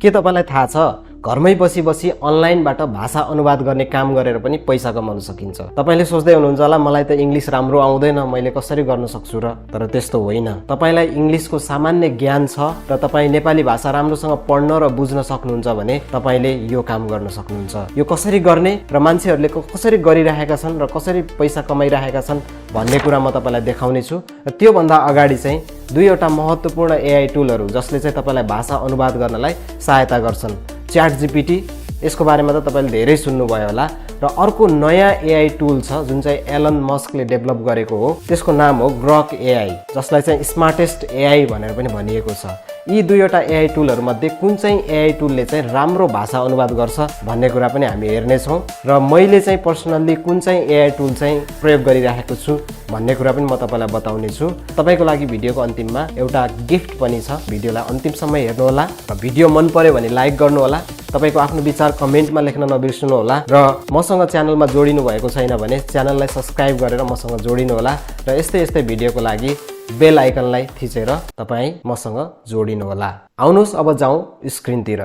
के तपाईलाई थाहा छ घरमै बसी बसी अनलाइनबाट भाषा अनुवाद गर्ने काम गरेर पनि पैसा कमाउन सकिन्छ। तपाईले सोच्दै हुनुहुन्छ होला मलाई त इंग्लिश राम्रो आउँदैन मैले कसरी गर्न सक्छु र, तर त्यस्तो होइन। तपाईलाई इंग्लिशको सामान्य ज्ञान छ र तपाई नेपाली भाषा राम्रोसँग पढ्न र बुझ्न सक्नुहुन्छ भने तपाईले यो काम गर्न सक्नुहुन्छ। यो कसरी गर्ने र मान्छेहरूले कसरी गरिरहेका छन् र कसरी पैसा कमाइरहेका छन् भन्ने कुरा म तपाईलाई देखाउने छु। र त्यो भन्दा अगाडि चाहिँ दुईवटा महत्त्वपूर्ण एआई टुलहरू जसले चाहिँ तपाईलाई भाषा अनुवाद गर्नलाई सहायता गर्छन्। च्याट जीपीटी, यसको बारेमा त तपाईले धेरै सुन्नुभयो होला। र अर्को नयाँ एआई टुल छ जुन चाहिँ एलन मस्कले डेभलप गरेको हो, त्यसको नाम हो ग्रक एआई, जसलाई चाहिँ स्मार्टेस्ट एआई भनेर पनि भनिएको छ। यी दुईवटा एआई टुलहरू मध्ये कुन चाहिँ एआई टुलले चाहिँ राम्रो भाषा अनुवाद गर्छ भन्ने कुरा पनि हामी हेर्नेछौँ। र मैले चाहिँ पर्सनल्ली कुन चाहिँ एआई टुल चाहिँ प्रयोग गरिरहेको छु भन्ने कुरा पनि म तपाईलाई बताउने छु। तपाईको लागि भिडियोको अन्तिममा एउटा गिफ्ट पनि छ, भिडियोलाई अन्तिमसम्म हेर्नु होला र भिडियो मन पर्यो भने लाइक गर्नु होला। तपाईको आफ्नो विचार कमेन्टमा लेख्न नबिर्सनु होला र मसँग च्यानलमा जोडिनु भएको छैन भने च्यानललाई सब्स्क्राइब गरेर मसँग जोडिनु होला र यस्तै यस्तै भिडियोको लागि बेल आइकनलाई थिचेर तपाई मसँग जोडिनु होला। आउनुस् अब जाउँ स्क्रिनतिर।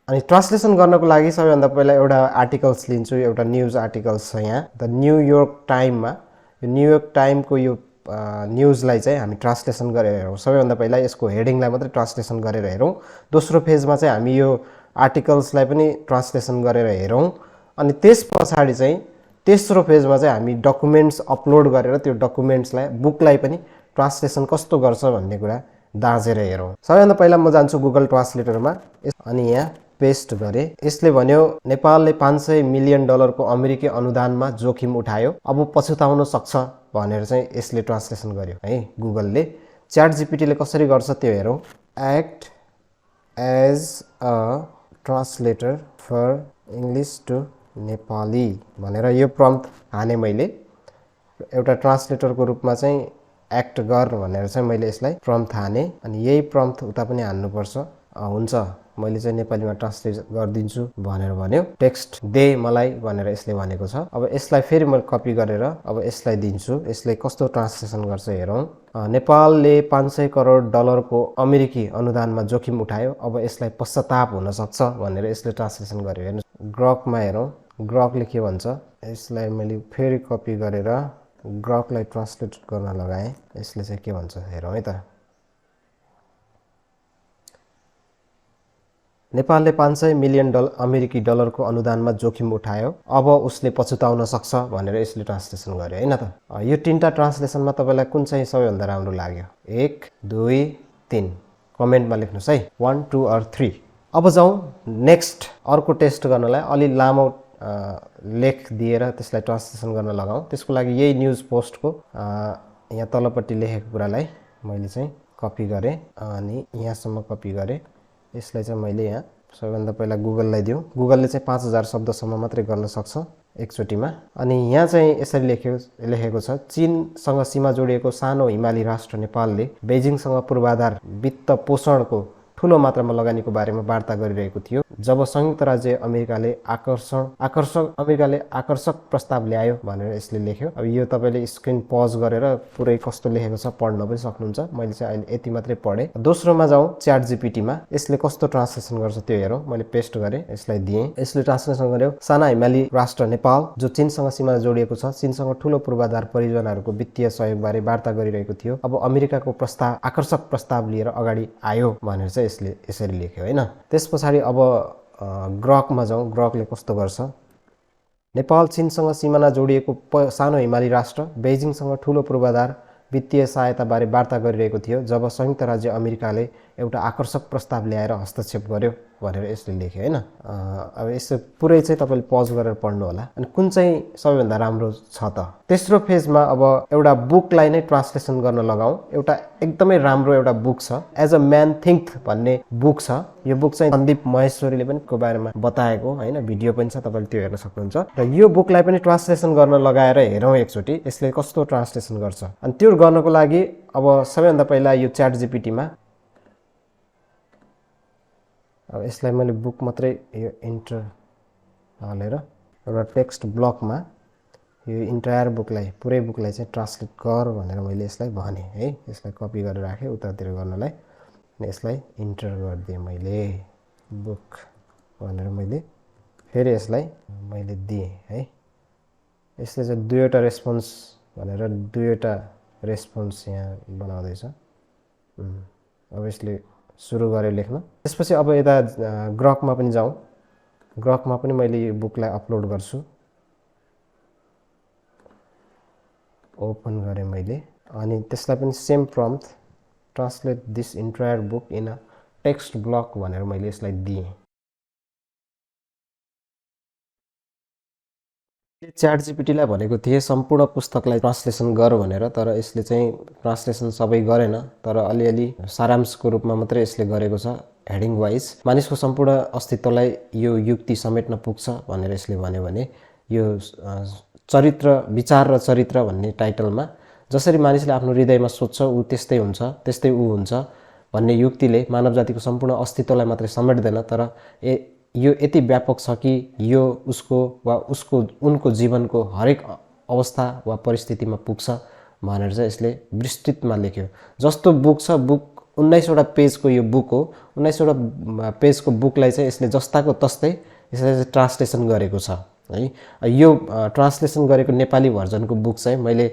अनि ट्रान्सलेसन गर्नको लागि सबैभन्दा पहिला एउटा आर्टिकल्स लिन्छु, एउटा न्यूज आर्टिकल्स छ यहाँ द न्युयोर्क टाइममा। यो न्युयोर्क टाइमको यो न्यूजलाई चाहिँ हामी ट्रान्सलेसन गरेर हेरौँ। सबैभन्दा पहिला यसको हेडिङलाई मात्रै ट्रान्सलेसन गरेर हेरौँ। दोस्रो पेजमा चाहिँ हामी यो आर्टिकल्सलाई पनि ट्रान्सलेसन गरेर हेरौँ। अनि त्यस पछाडि चाहिँ तेस्रो पेजमा चाहिँ हामी डकुमेन्ट्स अपलोड गरेर त्यो डकुमेन्ट्सलाई बुकलाई पनि ट्रान्सलेसन कस्तो गर्छ भन्ने कुरा दाँजेर हेरौँ। सबैभन्दा पहिला म जान्छु गुगल ट्रान्सलेटरमा अनि यहाँ पेस्ट गरेँ। यसले भन्यो नेपालले 500 मिलियन डलरको अमेरिकी अनुदानमा जोखिम उठायो, अब पछुताउन सक्छ भनेर चाहिँ यसले ट्रान्सलेसन गर्यो है गुगलले। च्याट जीपीटीले कसरी गर्छ त्यो हेरौँ। Act as a translator for English to Nepali भनेर यो प्रम्प्ट हाने मैले। एउटा ट्रान्सलेटरको रूपमा चाहिँ एक्ट गर भनेर चाहिँ मैले यसलाई प्रम्प्ट हाने अनि यही प्रम्प्ट उता पनि हान्नुपर्छ। हुन्छ मैले चाहिँ नेपालीमा ट्रान्सलेट गरिदिन्छु भनेर भन्यो। टेक्स्ट दे मलाई भनेर यसले भनेको छ। अब यसलाई फेरि मैले कपी गरेर अब यसलाई दिन्छु। यसले कस्तो ट्रान्सलेसन गर्छ हेरौँ। नेपालले 500 करोड डलरको अमेरिकी अनुदानमा जोखिम उठायो, अब यसलाई पश्चाताप हुन सक्छ भनेर यसले ट्रान्सलेसन गर्यो। हेर्नु ग्रकमा हेरौँ, ग्रकले के भन्छ। यसलाई मैले फेरि कपी गरेर ग्रकलाई ट्रान्सलेट गर्न लगाएँ। यसले चाहिँ के भन्छ हेरौँ है त। नेपालले 500 मिलियन अमेरिकी डलरको अनुदानमा जोखिम उठायो, अब उसले पछुताउन सक्छ भनेर यसले ट्रान्सलेसन गर्यो हैन त। यो तीनटा ट्रान्सलेसनमा तपाईलाई कुन चाहिँ सबैभन्दा राम्रो लाग्यो? 1 2 3 कमेन्टमा लेख्नुस् है, 1 2 और 3। अब जाउँ नेक्स्ट अर्को टेस्ट गर्नलाई। अलि लामो लेख दिएर त्यसलाई ट्रान्सलेसन गर्न लगाउँ। त्यसको लागि यही न्यूज पोस्टको यहाँ तलपट्टि लेखेको कुरालाई मैले चाहिँ कपी गरेँ अनि यहाँसम्म कपी गरेँ। यसलाई चाहिँ मैले यहाँ सबैभन्दा पहिला गुगललाई दिउँ। गुगलले चाहिँ 5000 शब्दसम्म मात्रै गर्न सक्छ एकचोटिमा। अनि यहाँ चाहिँ यसरी लेखेको छ, चीनसँग सीमा जोडिएको सानो हिमाली राष्ट्र नेपालले बेजिङसँग पूर्वाधार वित्त पोषणको ठूलो मात्रामा लगानीको बारेमा वार्ता गरिरहेको थियो जब संयुक्त राज्य अमेरिकाले आकर्षक प्रस्ताव ल्यायो भनेर यसले लेख्यो। अब यो तपाईले स्क्रिन पज गरेर पुरै कस्तो लेखेको छ पढ्न पनि सक्नुहुन्छ। मैले चाहिँ अहिले यति मात्रै पढेँ। दोस्रोमा जाउँ च्याट जीपीटीमा। यसले कस्तो ट्रान्सलेसन गर्छ त्यो हेरौँ। मैले पेस्ट गरेँ, यसलाई दिएँ। यसले ट्रान्सलेसन गर्यो, साना हिमाली राष्ट्र नेपाल जो चीनसँग सीमा जोडिएको छ, चीनसँग ठूलो पूर्वाधार परियोजनाहरूको वित्तीय सहयोगबारे वार्ता गरिरहेको थियो, अब अमेरिकाको आकर्षक प्रस्ताव लिएर अगाडि आयो भनेर चाहिँ यसले यसरी लेख्यो हैन। त्यस पछाडि अब ग्रकमा जाउँ। ग्रकले कस्तो गर्छ। नेपाल चीनसँग सिमाना जोडिएको सानो हिमाली राष्ट्र बेजिङसँग ठूलो पूर्वाधार वित्तीय सहायताबारे वार्ता गरिरहेको थियो जब संयुक्त राज्य अमेरिकाले एउटा आकर्षक प्रस्ताव ल्याएर हस्तक्षेप गर्यो भनेर यसले लेख्यो हैन। अब यसो पुरै चाहिँ तपाईले पज गरेर पढ्नु होला। अनि कुन चाहिँ सबैभन्दा राम्रो छ त? तेस्रो पेजमा अब एउटा बुकलाई नै ट्रान्सलेसन गर्न लगाऊ। एउटा एकदमै राम्रो एउटा बुक छ, एज अ म्यान थिङ्क भन्ने बुक छ। यो बुक चाहिँ सन्दीप महेश्वरीले पनि को बारेमा बताएको हैन, भिडियो पनि छ, तपाईले त्यो हेर्न सक्नुहुन्छ। र यो बुकलाई पनि ट्रान्सलेसन गर्न लगाएर हेरौँ एकचोटि यसले कस्तो ट्रान्सलेसन गर्छ। अनि त्यो गर्नको लागि अब सबैभन्दा पहिला यो च्याट जीपीटीमा अब यसलाई मैले बुक मात्रै यो इन्टर हालेर एउटा टेक्स्ट ब्लकमा यो इन्टायर बुकलाई पुरै बुकलाई चाहिँ ट्रान्सलेट गर भनेर मैले यसलाई भने है। यसलाई कपी गरेर राखेँ उतातिर गर्नलाई। यसलाई इन्टर गरिदिएँ मैले। बुक भनेर मैले फेरि यसलाई मैले दिएँ है। यसले चाहिँ दुईवटा रेस्पोन्स भनेर दुईवटा रेस्पोन्स यहाँ बनाउँदैछ। अब यसले सुरु गरेँ लेख्न। त्यसपछि अब यता ग्रकमा पनि जाउँ। ग्रकमा पनि मैले यो बुकलाई अपलोड गर्छु। ओपन गरेँ मैले अनि त्यसलाई पनि same prompt translate this entire book in a text block भनेर मैले यसलाई दिएँ। च्याट जीपीटीलाई भनेको थिएँ सम्पूर्ण पुस्तकलाई ट्रान्सलेसन गर भनेर, तर यसले चाहिँ ट्रान्सलेसन सबै गरेन, तर अलिअलि सारांशको रूपमा मात्रै यसले गरेको छ। हेडिङ वाइज मानिसको सम्पूर्ण अस्तित्वलाई यो युक्ति समेट्न पुग्छ भनेर यसले भन्यो भने यो चरित्र विचार र चरित्र भन्ने टाइटलमा जसरी मानिसले आफ्नो हृदयमा सोच्छ ऊ त्यस्तै हुन्छ, त्यस्तै ऊ हुन्छ भन्ने युक्तिले मानव जातिको सम्पूर्ण अस्तित्वलाई मात्रै समेट्दैन, तर यो यति व्यापक छ कि यो उसको वा उनको जीवनको हरेक अवस्था वा परिस्थितिमा पुग्छ भनेर चाहिँ यसले विस्तृतमा लेख्यो। जस्तो बुक छ, बुक 19वटा पेजको यो बुक हो। 19वटा पेजको बुकलाई चाहिँ यसले जस्ताको तस्तै यसले चाहिँ ट्रान्सलेसन गरेको छ है। यो ट्रान्सलेसन गरेको नेपाली भर्जनको बुक चाहिँ मैले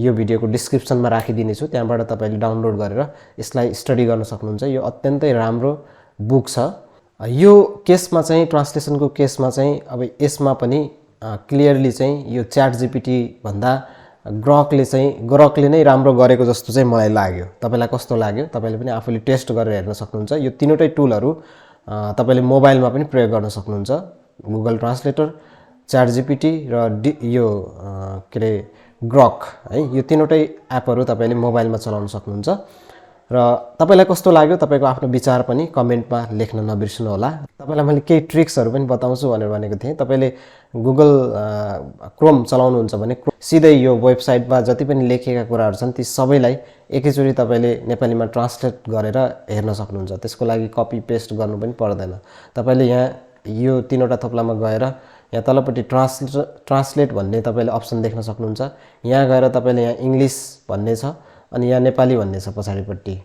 यो भिडियोको डिस्क्रिप्सनमा राखिदिनेछु, त्यहाँबाट तपाईँले डाउनलोड गरेर यसलाई स्टडी गर्न सक्नुहुन्छ। यो अत्यन्तै राम्रो बुक छ। यो केसमा चाहिँ ट्रान्सलेसनको केसमा चाहिँ अब यसमा पनि क्लियरली चाहिँ यो च्याट जीपीटी भन्दा ग्रकले नै राम्रो गरेको जस्तो चाहिँ मलाई लाग्यो। तपाईँलाई कस्तो लाग्यो तपाईँले पनि आफूले टेस्ट गरेर हेर्न सक्नुहुन्छ। यो तीनवटै टुलहरू तपाईँले मोबाइलमा पनि प्रयोग गर्न सक्नुहुन्छ। गुगल ट्रान्सलेटर, च्याट जीपीटी र यो के अरे ग्रक है, यो तीनवटै एपहरू तपाईँले मोबाइलमा चलाउन सक्नुहुन्छ। र तपाईलाई कस्तो लाग्यो तपाईको आफ्नो विचार पनि कमेन्टमा लेख्न नबिर्सनु होला। तपाईलाई मैले केही ट्रिक्सहरू पनि बताउँछु भनेर भनेको थिएँ। तपाईले गुगल क्रोम चलाउनुहुन्छ भने सिधै यो वेबसाइटमा जति पनि लेखेका कुराहरू छन् ती सबैलाई एकैचोटि तपाईले नेपालीमा ट्रान्सलेट गरेर हेर्न सक्नुहुन्छ। त्यसको लागि कपी पेस्ट गर्नु पनि पर्दैन। तपाईले यहाँ यो तीनवटा थोप्लामा गएर यहाँ तलपट्टि ट्रान्सलेट भन्ने तपाईले अप्सन देख्न सक्नुहुन्छ। यहाँ गएर तपाईले यहाँ इङ्ग्लिस भन्ने छ अनि यहाँ नेपाली भन्ने छ पछाडिपट्टि।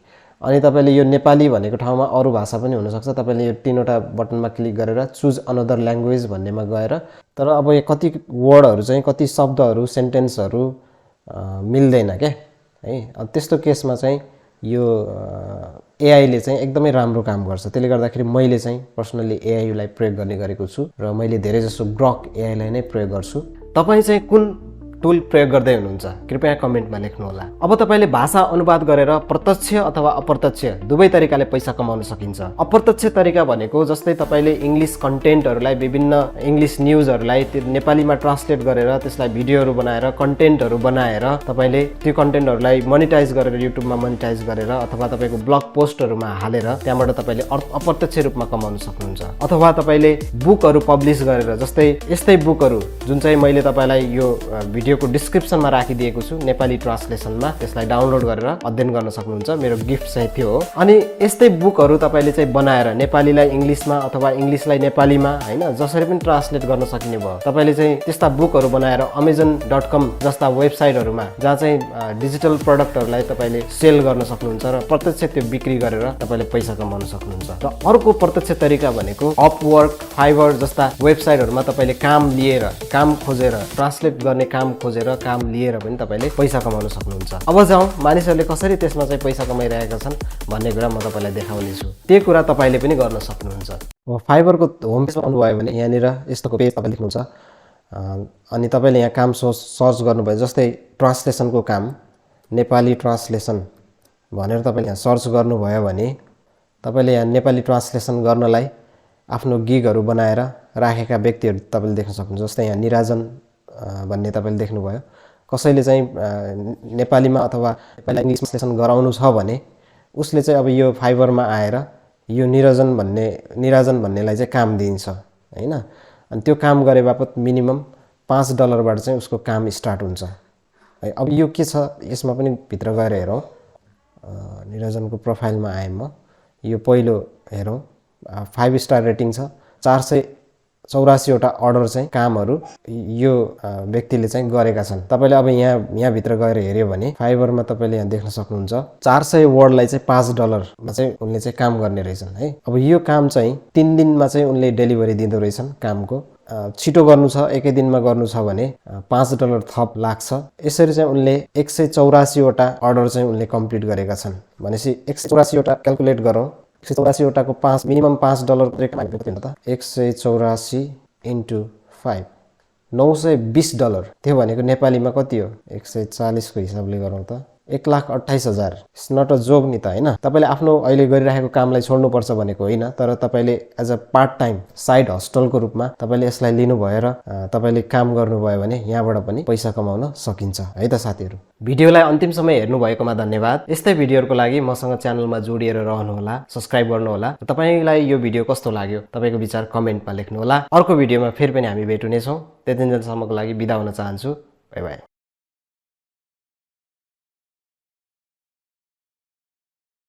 अनि तपाईले यो नेपाली भनेको ठाउँमा अरू भाषा पनि हुनसक्छ। तपाईले यो तीनवटा बटनमा क्लिक गरेर चुज अनदर ल्याङ्ग्वेज भन्नेमा गएर, तर अब यो कति वर्डहरू चाहिँ कति शब्दहरू सेन्टेन्सहरू मिल्दैन क्या है। अब त्यस्तो केसमा चाहिँ यो एआईले चाहिँ एकदमै राम्रो काम गर्छ। त्यसले गर्दाखेरि मैले चाहिँ पर्सनली एआईलाई प्रयोग गर्ने गरेको छु र मैले धेरैजसो ग्रक एआईलाई नै प्रयोग गर्छु। तपाईँ चाहिँ कुन टुल प्रयोग गर्दै हुनुहुन्छ कृपया कमेन्टमा लेख्नुहोला। अब तपाईले भाषा अनुवाद गरेर प्रत्यक्ष अथवा अप्रत्यक्ष दुवै तरिकाले पैसा कमाउन सकिन्छ। अप्रत्यक्ष तरिका भनेको जस्तै तपाईले इङ्ग्लिस कन्टेन्टहरूलाई विभिन्न इङ्ग्लिस न्युजहरूलाई त्यो नेपालीमा ट्रान्सलेट गरेर त्यसलाई भिडियोहरू बनाएर कन्टेन्टहरू बनाएर तपाईले त्यो कन्टेन्टहरूलाई मोनिटाइज गरेर युट्युबमा मोनिटाइज गरेर अथवा तपाईको ब्लग पोस्टहरूमा हालेर त्यहाँबाट तपाईले अप्रत्यक्ष रूपमा कमाउन सक्नुहुन्छ। अथवा तपाईले बुकहरू पब्लिस गरेर जस्तै यस्तै बुकहरू जुन चाहिँ मैले तपाईलाई यो भिडियोको डिस्क्रिप्सनमा राखिदिएको छु नेपाली ट्रान्सलेसनमा, त्यसलाई डाउनलोड गरेर अध्ययन गर्न सक्नुहुन्छ। मेरो गिफ्ट चाहिँ त्यो हो। अनि यस्तै बुकहरू तपाईले चाहिँ बनाएर नेपालीलाई इङ्ग्लिसमा अथवा इङ्ग्लिसलाई नेपालीमा हैन जसरी पनि ट्रान्सलेट गर्न सकिने भयो। तपाईले चाहिँ त्यस्ता बुकहरू बनाएर amazon.com जस्ता वेबसाइटहरूमा जहाँ चाहिँ डिजिटल प्रडक्टहरूलाई तपाईले सेल गर्न सक्नुहुन्छ र प्रत्यक्ष त्यो बिक्री गरेर तपाईले पैसा कमाउन सक्नुहुन्छ। र अर्को प्रत्यक्ष तरिका भनेको अपवर्क, फाइबर जस्ता वेबसाइटहरूमा तपाईले काम खोजेर ट्रान्सलेट गर्ने काम खोजेर काम लिएर पनि तपाईले पैसा कमाउन सक्नुहुन्छ। अब जाउँ मानिसहरूले कसरी त्यसमा चाहिँ पैसा कमाइरहेका छन् भन्ने कुरा म तपाईलाई देखाउने छु। त्यो कुरा तपाईले पनि गर्न सक्नुहुन्छ। अब फाइबरको होम पेजमा आउनुभयो भने यहाँनिर यस्तोको पेज तपाईले लेख्नुहुन्छ अनि तपाईले यहाँ काम सर्च गर्नुभयो जस्तै ट्रान्सलेसनको काम नेपाली ट्रान्सलेसन भनेर तपाईले यहाँ सर्च गर्नुभयो भने तपाईले यहाँ नेपाली ट्रान्सलेसन गर्नलाई आफ्नो गिगहरू बनाएर राखेका व्यक्तिहरू तपाईले देख्न सक्नुहुन्छ। जस्तै यहाँ निराजन भन्ने तपाईले देख्नुभयो। कसैले चाहिँ नेपालीमा अथवा नेपाली इङ्ग्लिस ट्रान्सलेसन गराउनु छ भने उसले चाहिँ अब यो फाइबरमा आएर यो निराजन भन्नेलाई चाहिँ काम दिन्छ हैन। अनि त्यो काम गरे बापत मिनिमम $5 चाहिँ उसको काम स्टार्ट हुन्छ है। अब यो के छ यसमा पनि भित्र गएर हेरौँ। निराजनको प्रोफाइलमा आएँ म। यो पहिलो हेरौँ 5 स्टार रेटिङ छ, 84 वटा अर्डर चाहिँ कामहरू यो व्यक्तिले चाहिँ गरेका छन्। तपाईले अब यहाँ भित्र गएर हेर्यो भने फाइबरमा तपाईले यहाँ देख्न सक्नुहुन्छ 400 वर्डलाई चाहिँ $5 चाहिँ उनले चाहिँ काम गर्ने रहेछन् है। अब यो काम चाहिँ 3 दिनमा चाहिँ उनले डेलिभरी दिँदो रहेछन् कामको। छिटो गर्नु छ एकै दिनमा गर्नु छ भने $5 थप लाग्छ। यसरी चाहिँ उनले 184 वटा अर्डर चाहिँ उनले कम्प्लिट गरेका छन्। भनेपछि 184 वटा क्याल्कुलेट गरौँ। 184 वटाको मिनिमम $5 त 184 × 5 $920। त्यो भनेको नेपालीमा कति हो? 140 को हिसाबले गरौँ त 1,28,000। इट्स नट अ जोक नि त हैन। तपाईले आफ्नो अहिले गरिरहेको कामलाई छोड्नुपर्छ भनेको होइन, तर तपाईले as a part time side हस्टलको रूपमा तपाईले यसलाई लिनु भयो र तपाईले काम गर्नुभयो भने यहाँबाट पनि पैसा कमाउन सकिन्छ है त साथीहरु। भिडियोलाई अन्तिमसम्म हेर्नु भएकोमा धन्यवाद। यस्तै भिडियोहरुको लागि मसँग च्यानलमा जोडिएर रहनु होला, सब्स्क्राइब गर्नु होला। तपाईलाई यो भिडियो कस्तो लाग्यो तपाईको विचार कमेन्टमा लेख्नु होला। अर्को भिडियोमा फेरि पनि हामी भेट्ने छौं। त्यतिन्जेलसम्मको लागि बिदा हुन चाहन्छु। Bye bye.